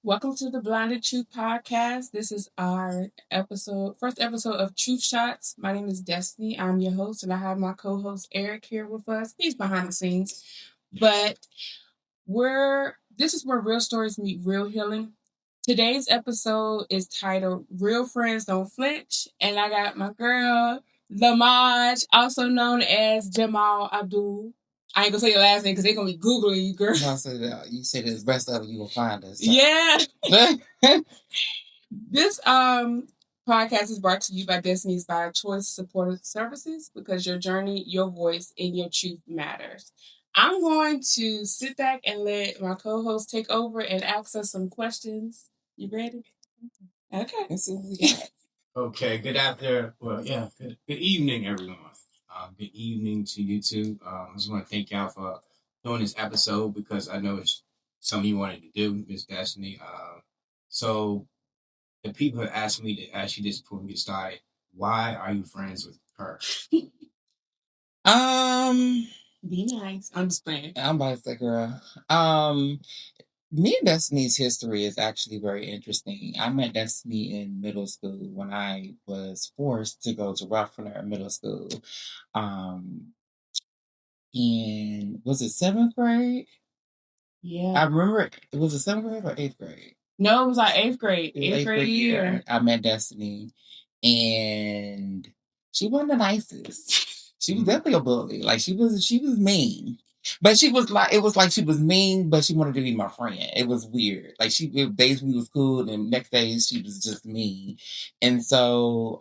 Welcome to the Blinded Truth Podcast. This is our first episode of Truth Shots. My name is Destiny. I'm your host, and I have my co-host Eric here with us. He's behind the scenes, but this is where real stories meet real healing. Today's episode is titled "Real Friends Don't Flinch," and I got my girl Lamaj, also known as Jamaal Abdul. I ain't gonna say your last name because they're gonna be googling you, girl. No, so you say the rest of it, you will find us. So. Yeah. This podcast is brought to you by Destiny's by Choice Supportive Services because your journey, your voice, and your truth matters. I'm going to sit back and let my co-host take over and ask us some questions. You ready? Okay. Let's see what we got. Okay, good evening, everyone. Good evening to you too. I just want to thank y'all for doing this episode because I know it's something you wanted to do, Miss Destiny. So the people have asked me to ask you this before we get started. Why are you friends with her? Be nice. I'm just playing. I'm about to say, girl. Me and Destiny's history is actually very interesting. I met Destiny in middle school when I was forced to go to Ruffner Middle School. In was it seventh grade? Yeah. I remember it was it seventh grade or eighth grade? No, it was like eighth grade. Eighth grade year. I met Destiny, and she wasn't the nicest. She was definitely a bully. Like she was mean. But she was like, it was like she was mean, but she wanted to be my friend. It was weird. Like days we was cool, and next days she was just mean. And so,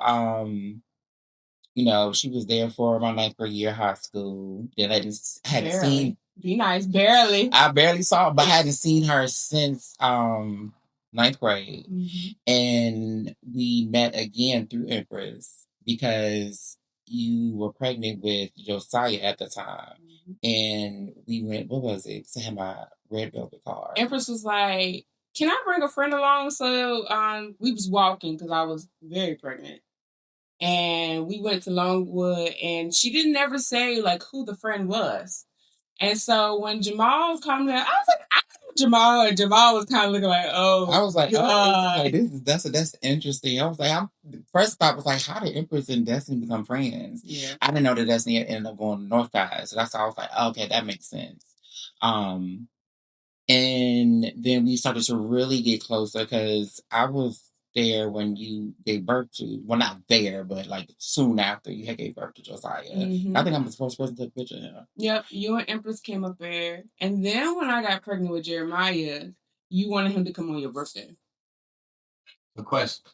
she was there for my ninth grade year of high school. Then I just hadn't seen. Be nice, barely. I barely saw her, but I hadn't seen her since ninth grade. Mm-hmm. And we met again through Empress because you were pregnant with Josiah at the time. Mm-hmm. And we went, what was it? To have my red velvet card. Empress was like, can I bring a friend along? So we was walking because I was very pregnant. And we went to Longwood, and she didn't ever say like who the friend was. And so when Jamaal was coming there, I was like, I know Jamaal, and Jamaal was kind of looking like, oh, I was like, oh, that's interesting. I was like, first thought was like, how did Empress and Destiny become friends? Yeah, I didn't know that Destiny ended up going to Northside, so that's how I was like, okay, that makes sense. And then we started to really get closer because I was there when you gave birth to, well, not there, but like soon after you had gave birth to Josiah. Mm-hmm. I think I'm the first person to take a picture of him. Yep, you and Empress came up there. And then when I got pregnant with Jeremiah, you wanted him to come on your birthday. The question: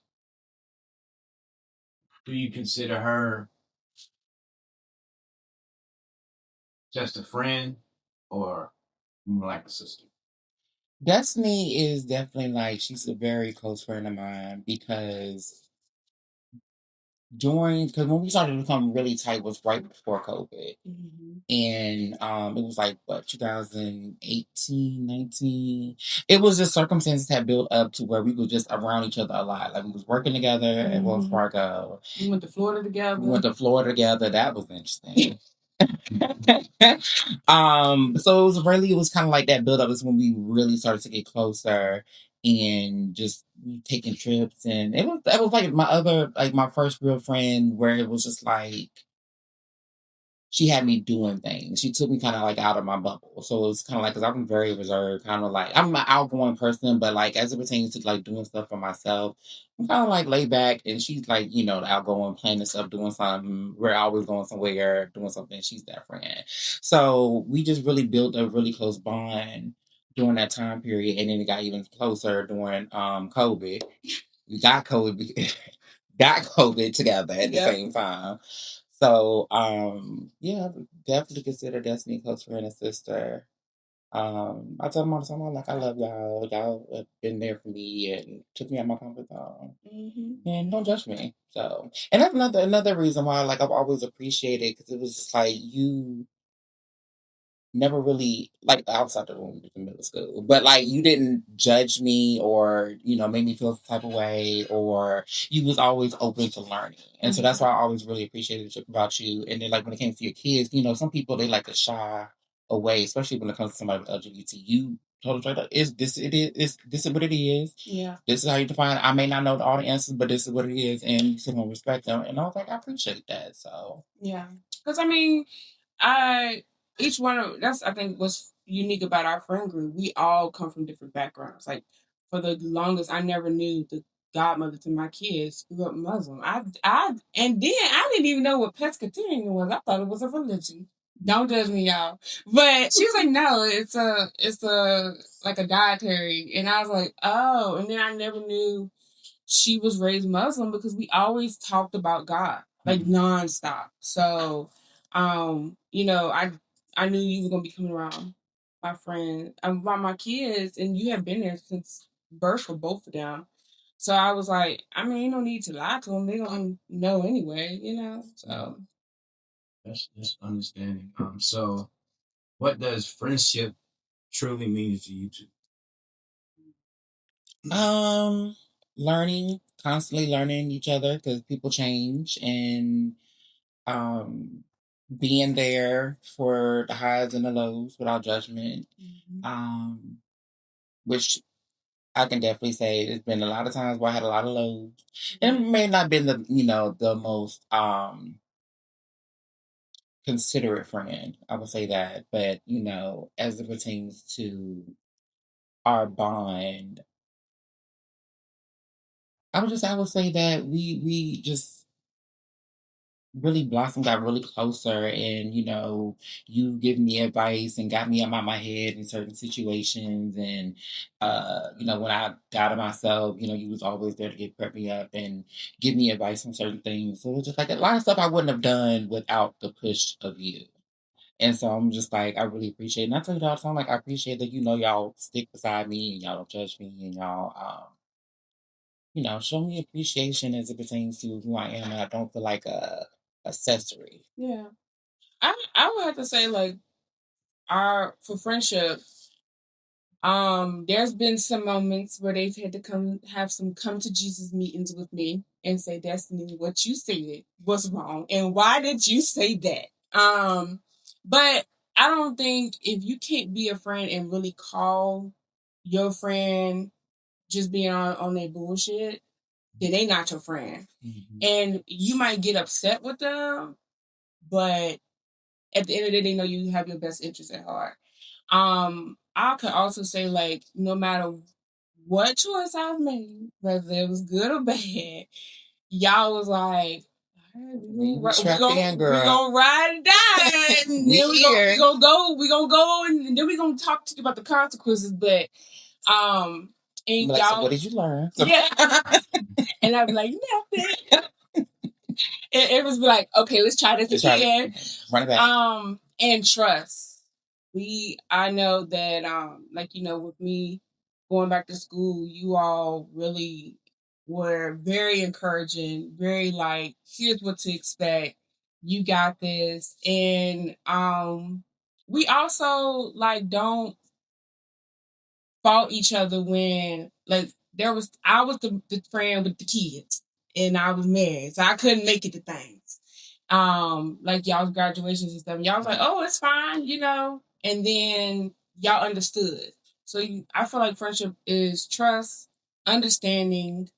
do you consider her just a friend or more like a sister? Destiny is definitely like, she's a very close friend of mine because when we started to become really tight was right before COVID. Mm-hmm. And it was like, what, 2018, 19? It was just circumstances had built up to where we were just around each other a lot. Like we was working together at Wells Fargo. We went to Florida together. That was interesting. So it was kind of like that build up is when we really started to get closer and just taking trips, and it was like my first real friend where it was just like she had me doing things. She took me kind of like out of my bubble. So it was kind of like, because I'm very reserved, kind of like, I'm an outgoing person, but like as it pertains to like doing stuff for myself, I'm kind of like laid back. And she's like, the outgoing, planning stuff, doing something. We're always going somewhere, doing something. She's that friend. So we just really built a really close bond during that time period. And then it got even closer during COVID. We got COVID, got COVID together at the same time. So, yeah, I definitely consider Destiny a close friend and sister. I tell them all the time, I'm like, I love y'all. Y'all have been there for me and took me out of my comfort zone. Mm-hmm. And don't judge me. So, and that's another reason why, like, I've always appreciated, because it was just like you never really, like, outside the room in middle school, but like you didn't judge me or make me feel some type of way, or you was always open to learning. And so that's why I always really appreciated about you. And then like when it came to your kids, some people, they like to shy away, especially when it comes to somebody with LGBT. You told her straight up, is this what it is. Yeah. This is how you define it. I may not know all the answers, but this is what it is, and you still gonna respect them. And I was like, I appreciate that. So yeah, because I mean, each one of that's I think what's unique about our friend group. We all come from different backgrounds. Like for the longest, I never knew the godmother to my kids grew up Muslim. And then I didn't even know what pescatarian was. I thought it was a religion. Don't judge me, y'all. But she was like, no, it's a like a dietary, and I was like, oh. And then I never knew she was raised Muslim because we always talked about God like nonstop. So, I knew you were gonna be coming around my friend, about my kids, and you have been there since birth for both of them. So I was like, I mean, you don't need to lie to them; they gonna know anyway, you know. So That's understanding. So what does friendship truly mean to you two? constantly learning each other because people change, and being there for the highs and the lows without judgment. Which I can definitely say there's been a lot of times where I had a lot of lows. And it may not have been the most considerate friend. I would say that. But, as it pertains to our bond, I would say that we just really blossomed, got really closer, and you give me advice and got me out of my head in certain situations, and when I doubted myself, you was always there to prep me up and give me advice on certain things. So it was just like a lot of stuff I wouldn't have done without the push of you. And so I'm just like, I really appreciate it. And I tell you all the time, like, I appreciate that, y'all stick beside me and y'all don't judge me and y'all, show me appreciation as it pertains to who I am. And I don't feel like a accessory. yeah, I would have to say like for friendship. There's been some moments where they've had to come to Jesus meetings with me and say, Destinnee, what you said was wrong, and why did you say that? But I don't think if you can't be a friend and really call your friend just being on their bullshit, then they not your friend. Mm-hmm. And you might get upset with them, but at the end of the day, they know you have your best interest at heart. I could also say like no matter what choice I've made, whether it was good or bad, y'all was like, we gonna ride and die, and then we gonna go, and then we gonna talk to you about the consequences. But and like, y'all, so what did you learn? Yeah, and I'd be like nothing. It was like, okay, let's try this again. Run it back. And trust. I know that with me going back to school, you all really were very encouraging, very like, here's what to expect. You got this. And we also like don't fault each other when like I was the friend with the kids and I was married, so I couldn't make it to things. Like y'all's graduations and stuff. And y'all was like, oh, it's fine, and then y'all understood. So I feel like friendship is trust, understanding,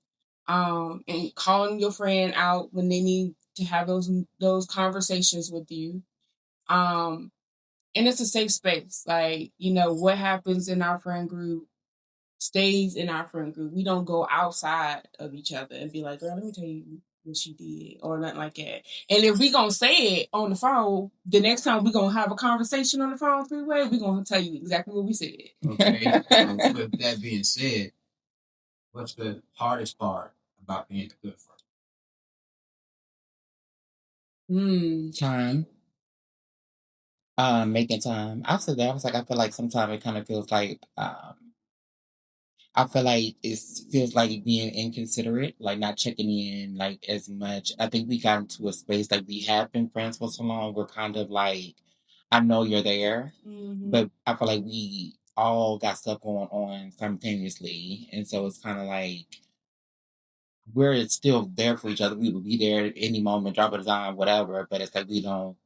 and calling your friend out when they need to have those conversations with you. And it's a safe space. Like, what happens in our friend group stays in our friend group. We don't go outside of each other and be like, girl, let me tell you what she did or nothing like that. And if we gonna say it on the phone, the next time we gonna have a conversation on the phone three-way, we gonna tell you exactly what we said. Okay. With that being said, what's the hardest part about being a good friend? Time. Making time. I said that. I was like, I feel like sometimes it kind of feels like I feel like it feels like being inconsiderate, like not checking in like as much. I think we got into a space like we have been friends for so long. We're kind of like, I know you're there, but I feel like we all got stuff going on simultaneously, and so it's kind of like we're still there for each other. We will be there at any moment, drop a dime, whatever. But it's like we don't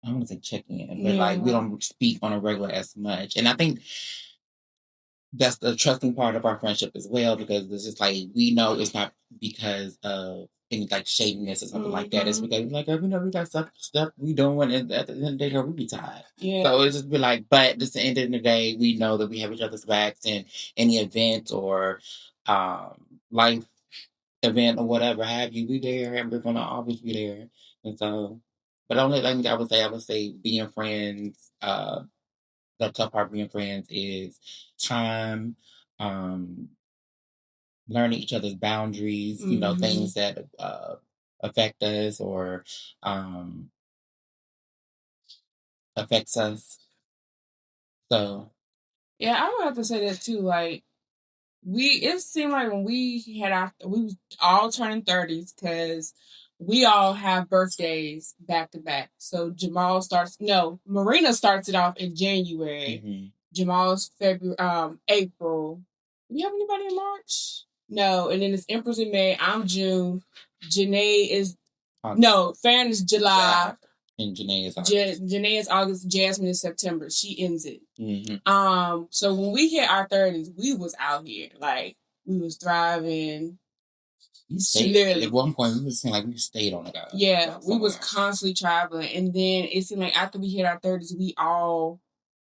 I don't want to say check in, but like we don't speak on a regular as much. And I think that's the trusting part of our friendship as well, because it's just like we know it's not because of any like shadiness or something like that. It's because like we know we got stuff we doing, and at the end of the day, we be tired. Yeah. So it's just be like, but just at the end of the day, we know that we have each other's backs in any event or life event or whatever have you. We there, and we're gonna always be there. And so, but only like I would say being friends. The tough part of being friends is time, um, learning each other's boundaries, you know, things that affect us or um, affects us. So, yeah, I would have to say that too. Like, it seemed like when we was all turning 30s because we all have birthdays back to back. So Marina starts it off in January. Jamal's February, April. Do we have anybody in March? No, and then it's Empress in May. I'm June. Janae is Farron is July. And Janae is August. Janae is August. Jasmine is September. She ends it. So when we hit our 30s, we was out here. Like, we was thriving. At one point, we was saying like we stayed on the go. Yeah, we was constantly traveling. And then it seemed like after we hit our 30s, we all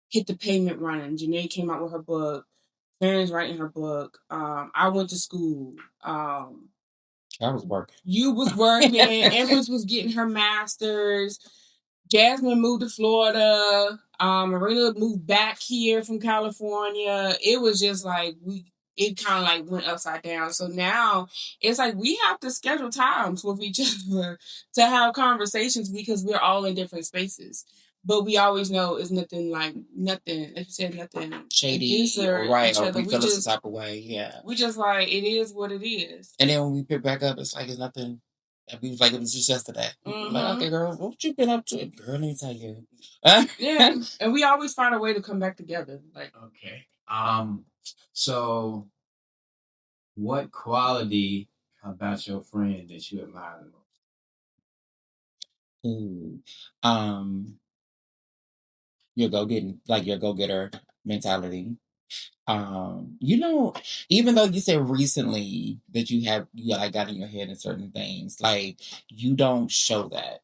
hit the pavement running. Janae came out with her book. Farron's writing her book. I went to school. I was working. You was working. Empress was getting her master's. Jasmine moved to Florida. Marina moved back here from California. It was just like it kind of like went upside down. So now it's like we have to schedule times with each other to have conversations because we're all in different spaces. But we always know it's nothing, like you said, nothing shady or right, or we feel us the type of way. Yeah, we just like it is what it is. And then when we pick back up, it's like it's nothing. I mean, like it was just yesterday. Like, okay, girl, what you been up to? Girl, let me tell you. Yeah, and we always find a way to come back together. Like, okay. So what quality about your friend that you admire the most? Your go-getter mentality. You know, even though you said recently that you like got in your head in certain things, like you don't show that.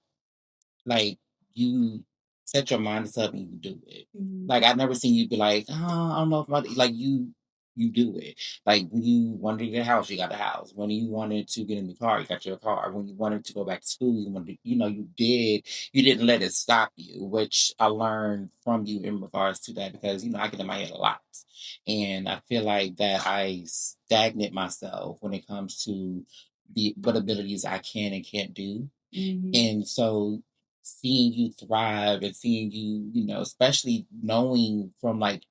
Like you set your mind up and you do it. Like I've never seen you be like, oh, I don't know if like you do it. Like when you wanted to get a house, you got a house. When you wanted to get in the car, you got your car. When you wanted to go back to school, you did. You didn't let it stop you, which I learned from you in regards to that because I get in my head a lot, and I feel like that I stagnate myself when it comes to what abilities I can and can't do, and so seeing you thrive and seeing you, especially knowing from like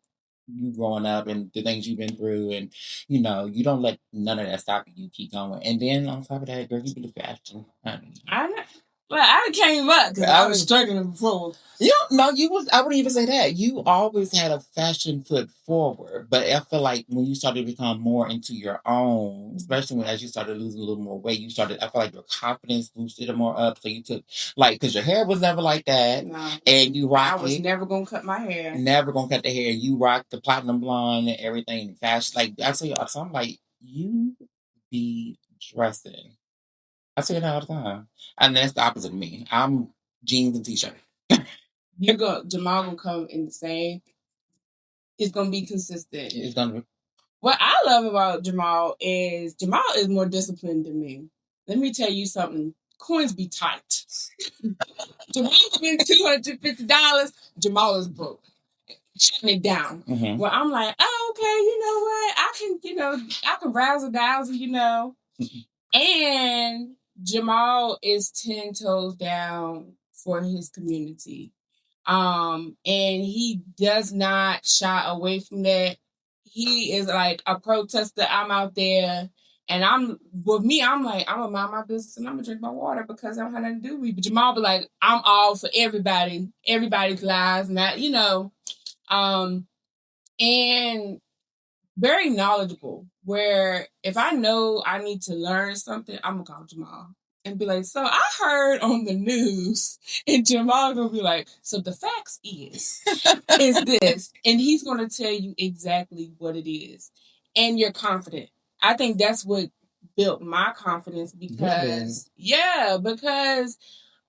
you growing up and the things you've been through, and you don't let none of that stop you. You keep going, and then on top of that, girl, you be the fashion. I came up because I was struggling before. You was. I wouldn't even say that. You always had a fashion foot forward, but I feel like when you started to become more into your own, especially as you started losing a little more weight, I feel like your confidence boosted it more up. So you took because your hair was never like that, and you rocked. I was never gonna cut my hair. Never gonna cut the hair. You rocked the platinum blonde and everything. Fashion, like I tell you, so I'm like you be dressing. I say that all the time. And that's the opposite of me. I'm jeans and t-shirt. Jamaal gonna come in the same. It's gonna be consistent. It's gonna be. What I love about Jamaal is more disciplined than me. Let me tell you something. Coins be tight. Jamaal spent $250. Jamaal is broke. Shutting it down. Well, I'm like, oh, okay, you know what? I can razzle dazzle, And Jamaal is 10 toes down for his community. And he does not shy away from that. He is like a protester. I'm out there. And I'm like, I'm gonna mind my business and I'm gonna drink my water because I don't have nothing to do with me. But Jamaal be like, I'm all for everybody's lives, not, and very knowledgeable. Where if I know I need to learn something, I'm gonna call Jamaal. and be like, so I heard on the news, and Jamaal gonna be like, so the facts is this, and he's gonna tell you exactly what it is, and you're confident. I think that's what built my confidence because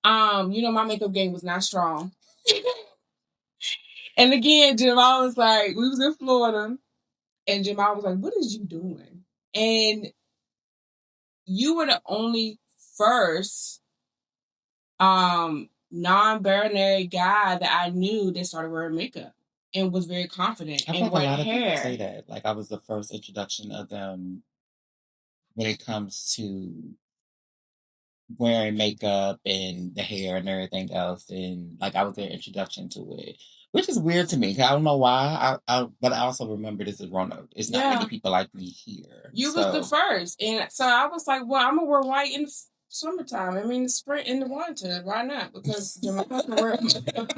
my makeup game was not strong. And again, Jamaal was like, we was in Florida, and Jamaal was like, what is you doing? And you were the only first non-binary guy that I knew that started wearing makeup and was very confident. I and think a lot of hair. people say that. Like I was the first introduction of them when it comes to wearing makeup and the hair and everything else, and like I was their introduction to it, which is weird to me. 'Cause I don't know why. But I also remember this is Roanoke. It's not many people like me here. You was the first, and so I was like, well, I'm gonna wear white in the summertime. I mean, the spring in the winter. Why not? Because Jamaal can wear makeup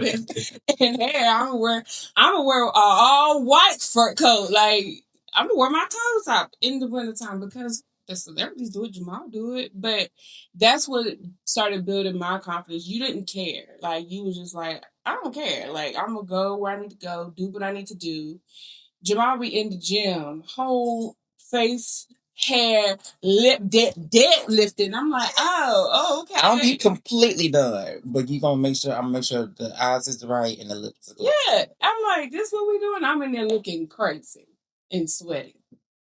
and hair. I'm gonna wear an all white fur coat. Like I'm gonna wear my toes up in the wintertime because the celebrities do it, Jamaal do it. But that's what started building my confidence. You didn't care. Like you was just like, I don't care. Like I'm gonna go where I need to go, do what I need to do. Jamaal be in the gym, whole face, hair, lip, deadlifting. I'm like, oh, okay. I don't be completely done, but I'm gonna make sure the eyes is right and the lips is right. Yeah, I'm like, this what we doing? I'm in there looking crazy and sweaty,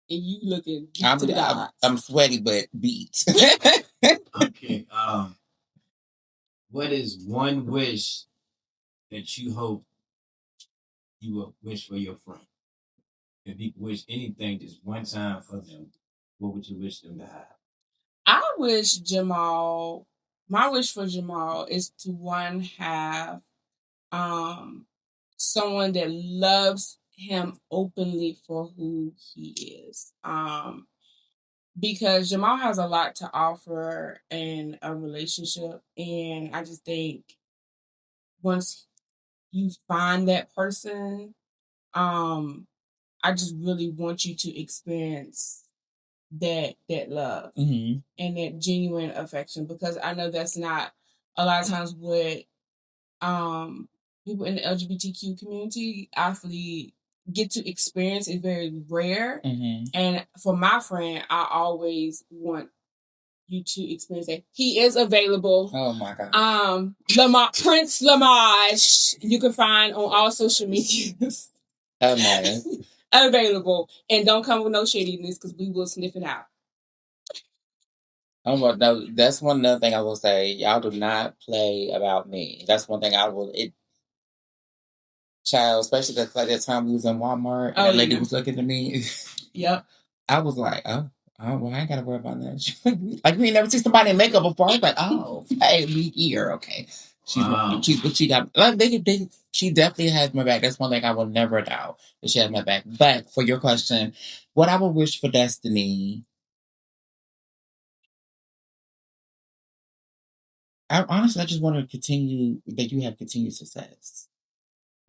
and you looking to the gods. I'm sweaty but beat. Okay. What is one wish that you hope you will wish for your friend? If you could wish anything just one time for them, what would you wish them to have? I wish Jamaal. My wish for Jamaal is to one have someone that loves him openly for who he is. Because Jamaal has a lot to offer in a relationship, and I just think once you find that person, I just really want you to experience that love and that genuine affection, because I know that's not a lot of times what people in the LGBTQ community actually get to experience. Is very rare. And for my friend, I always want you to experience that. He is available. Oh my God. Prince Lamage, you can find on all social medias. Oh nice. Available. And don't come with no shadiness because we will sniff it out. That's one other thing I will say. Y'all do not play about me. That's one thing I will. Child, especially that time we was in Walmart and that lady was looking at me. Yep. I was like, well, I ain't gotta worry about that. Like we ain't never seen somebody in makeup before. I was like, oh, hey, we here, okay. She got like she definitely has my back. That's one thing I will never doubt, that she has my back. But for your question, what I would wish for Destiny, I just want to continue that you have continued success.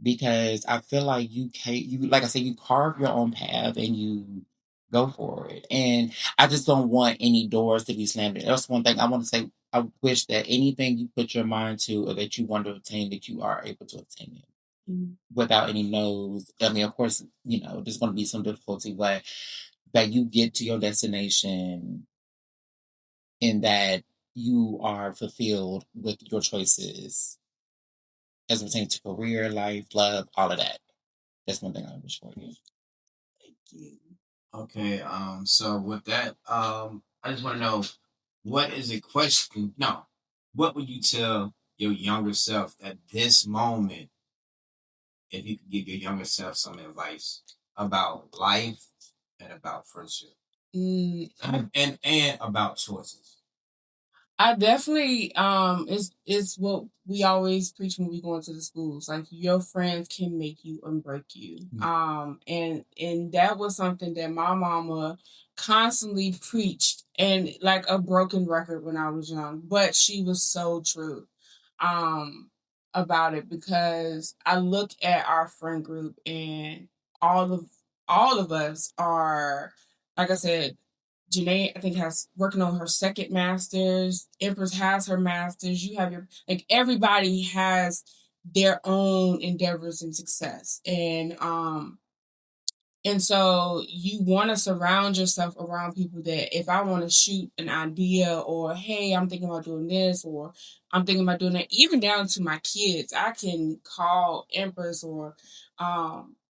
Because I feel like like I said, you carve your own path and you go for it. And I just don't want any doors to be slammed. That's one thing I want to say. I wish that anything you put your mind to or that you want to obtain, that you are able to obtain it without any no's. I mean, of course, there's going to be some difficulty, but that you get to your destination and that you are fulfilled with your choices as it pertains to career, life, love, all of that. That's one thing I wish for you. Thank you. Okay, so with that, I just want to know, what is a question? No, what would you tell your younger self at this moment if you could give your younger self some advice about life and about friendship and about choices? I definitely it's what we always preach when we go into the schools. Like your friends can make you and break you. And that was something that my mama constantly preached, and like a broken record when I was young. But she was so true about it, because I look at our friend group and all of us are, like I said, Janae, I think, has working on her second master's. Empress has her master's. You have your, like, everybody has their own endeavors and success. And so you want to surround yourself around people that if I want to shoot an idea or, hey, I'm thinking about doing this or I'm thinking about doing that, even down to my kids, I can call Empress or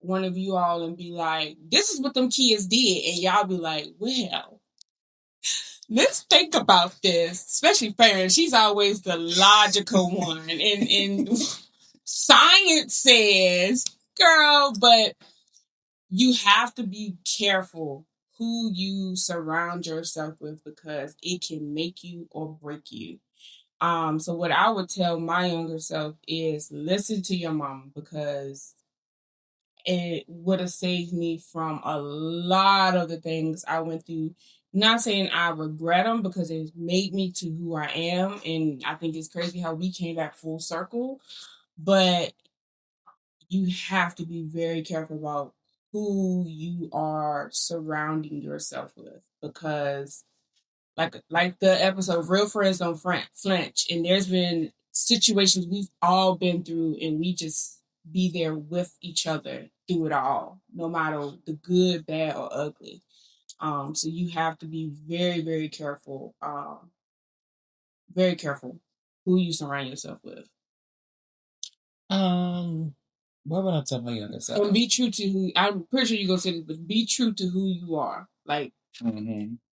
one of you all and be like, this is what them kids did. And y'all be like, well, let's think about this. Especially Farron. She's always the logical one. And science says, girl, but you have to be careful who you surround yourself with because it can make you or break you. So what I would tell my younger self is listen to your mom because it would have saved me from a lot of the things I went through. Not saying I regret them because it made me to who I am, and I think it's crazy how we came back full circle. But you have to be very careful about who you are surrounding yourself with because like the episode real friends don't flinch, and there's been situations we've all been through and we just be there with each other through it all, no matter the good, bad, or ugly. So you have to be very, very careful who you surround yourself with. What would I tell my younger self? And be true to who. I'm pretty sure you gonna say this, but be true to who you are. Like,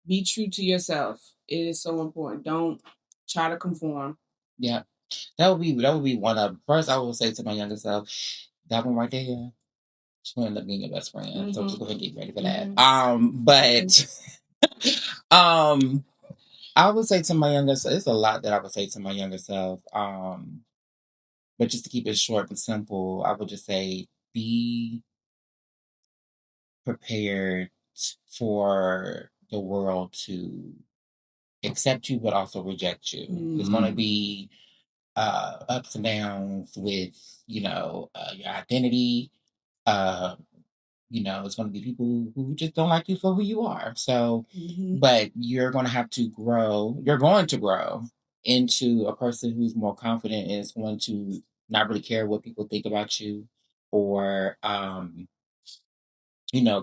be true to yourself. It is so important. Don't try to conform. Yeah, that would be one of. First, I will say to my younger self, that one right there, she's gonna end up being your best friend. Mm-hmm. So just go ahead and get ready for that. I would say to my younger self, it's a lot that I would say to my younger self. But just to keep it short and simple, I would just say be prepared for the world to accept you, but also reject you. Mm-hmm. It's going to be ups and downs with, your identity. It's going to be people who just don't like you for who you are. So, but you're going to have to grow. You're going to grow into a person who's more confident and is going to not really care what people think about you or,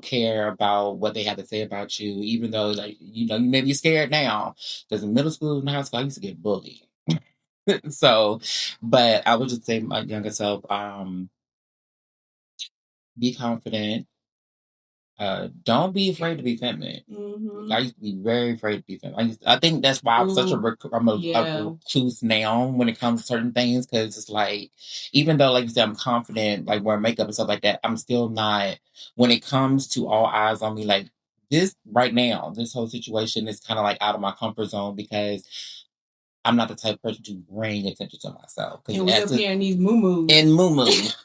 care about what they have to say about you, even though, like, you may be scared now. Because in middle school and high school, I used to get bullied. So, but I would just say my younger self, be confident. Don't be afraid to be feminine. Mm-hmm. I used to be very afraid to be feminine. I think that's why I'm such a recluse now when it comes to certain things, because it's like, even though, like you said, I'm confident, like wearing makeup and stuff like that, I'm still not, when it comes to all eyes on me, like this right now, this whole situation is kind of like out of my comfort zone because I'm not the type of person to bring attention to myself. And we up here in these moo-moos. And moo-moos.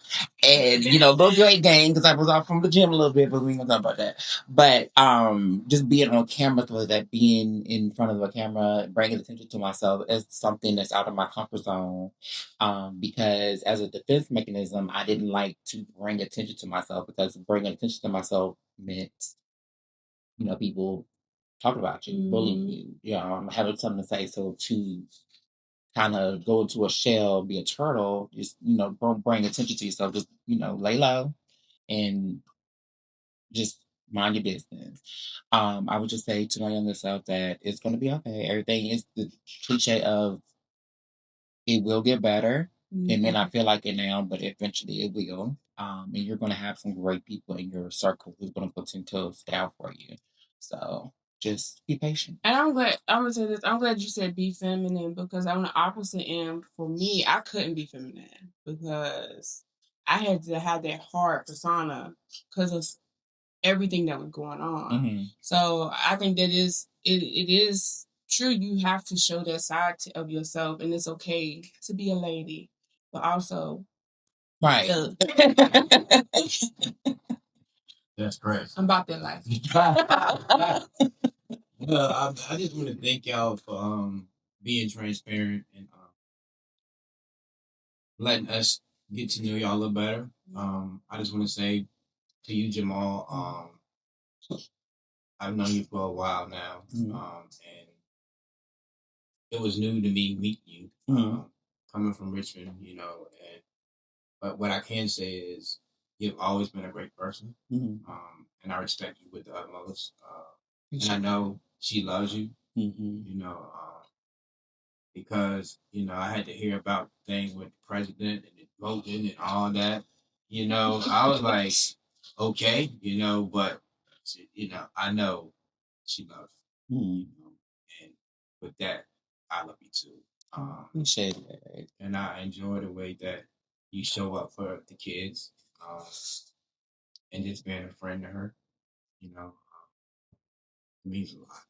And, little Drake gang, because I was off from the gym a little bit, but we ain't gonna talk about that. But just being on camera, so that being in front of a camera, bringing attention to myself is something that's out of my comfort zone. Because as a defense mechanism, I didn't like to bring attention to myself because bringing attention to myself meant, people talk about you, bullying you, having something to say. So to kind of go into a shell, be a turtle, just, don't bring attention to yourself. Just, lay low and just mind your business. I would just say to my younger self that it's going to be okay. Everything is the cliche of it will get better. Mm-hmm. It may not feel like it now, but eventually it will. And you're going to have some great people in your circle who's going to put some toes down for you. So just be patient. And I'm gonna say this, I'm glad you said be feminine because on the opposite end, for me, I couldn't be feminine because I had to have that hard persona because of everything that was going on. Mm-hmm. So I think that it is true. You have to show that side of yourself, and it's okay to be a lady, but also right. That's correct. I'm about that life. Well, I just want to thank y'all for being transparent and letting us get to know y'all a little better. I just want to say to you, Jamaal, I've known you for a while now, and it was new to me meeting you, coming from Richmond, but what I can say is you've always been a great person, and I respect you with the utmost. And I know she loves you, because I had to hear about the thing with the president and the voting and all that. I was like, okay, but I know she loves you, and with that, I love you too. Appreciate it. And I enjoy the way that you show up for the kids, and just being a friend to her, means a lot.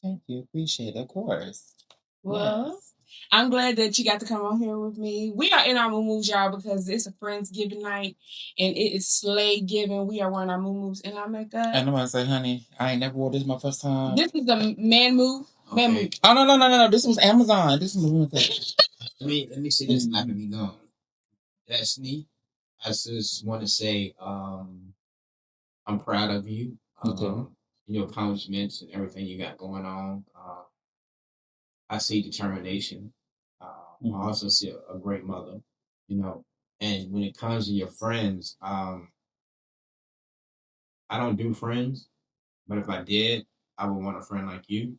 Thank you. Appreciate it. Of course. Well, Yes. I'm glad that you got to come on here with me. We are in our moo-moos, y'all, because it's a Friendsgiving night and it is Slay Giving. We are wearing our moo-moos and our makeup. And I'm gonna say, honey, I ain't never wore this my first time. This is a man move. Okay. Man move. Oh no. This was Amazon. This was the one thing. Let me see this not gonna be gone. Destiny, I just want to say I'm proud of you. Your accomplishments and everything you got going on. I see determination. I also see a great mother, And when it comes to your friends, I don't do friends, but if I did, I would want a friend like you,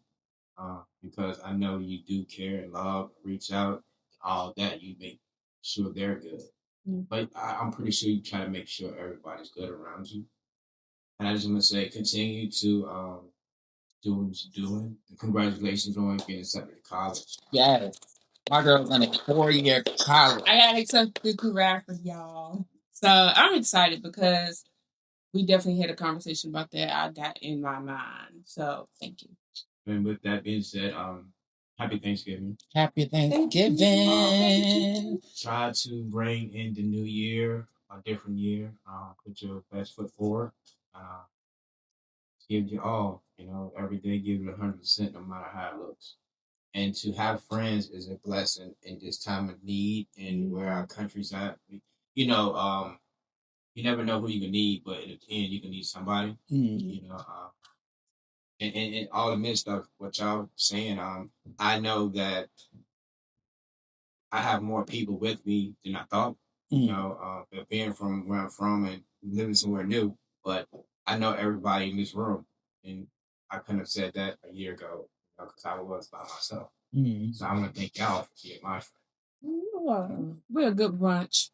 because I know you do care and love, reach out, all that. You make sure they're good. But I'm pretty sure you try to make sure everybody's good around you. And I just want to say, continue to do what you're doing. And congratulations on getting accepted to college. Yes. My girl's in a 4-year college. I got accepted to Radford, y'all. So I'm excited because we definitely had a conversation about that. I got in my mind. So thank you. And with that being said, happy Thanksgiving. Happy Thanksgiving. Try to bring in the new year, a different year. Put your best foot forward. Give you all, every day give it 100%, no matter how it looks. And to have friends is a blessing in this time of need and where our country's at. You never know who you can need, but in the end, you can need somebody. And all the midst of what y'all saying, I know that I have more people with me than I thought. But being from where I'm from and living somewhere new, but I know everybody in this room, and I couldn't have said that a year ago because I was by myself. So I want to thank y'all for being my friend. We're a good brunch.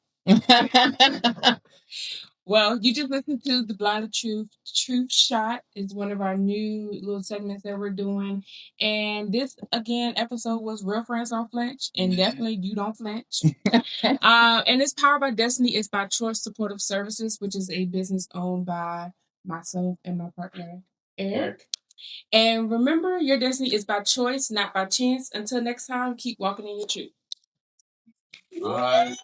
Well, you just listened to The Blind of Truth. Truth Shot is one of our new little segments that we're doing. And this, again, episode was Real Friends Don't Flinch. And definitely you don't flinch. And it's powered by Destiny. It's by Choice Supportive Services, which is a business owned by myself and my partner, Eric. And remember, your destiny is by choice, not by chance. Until next time, keep walking in your truth. All right.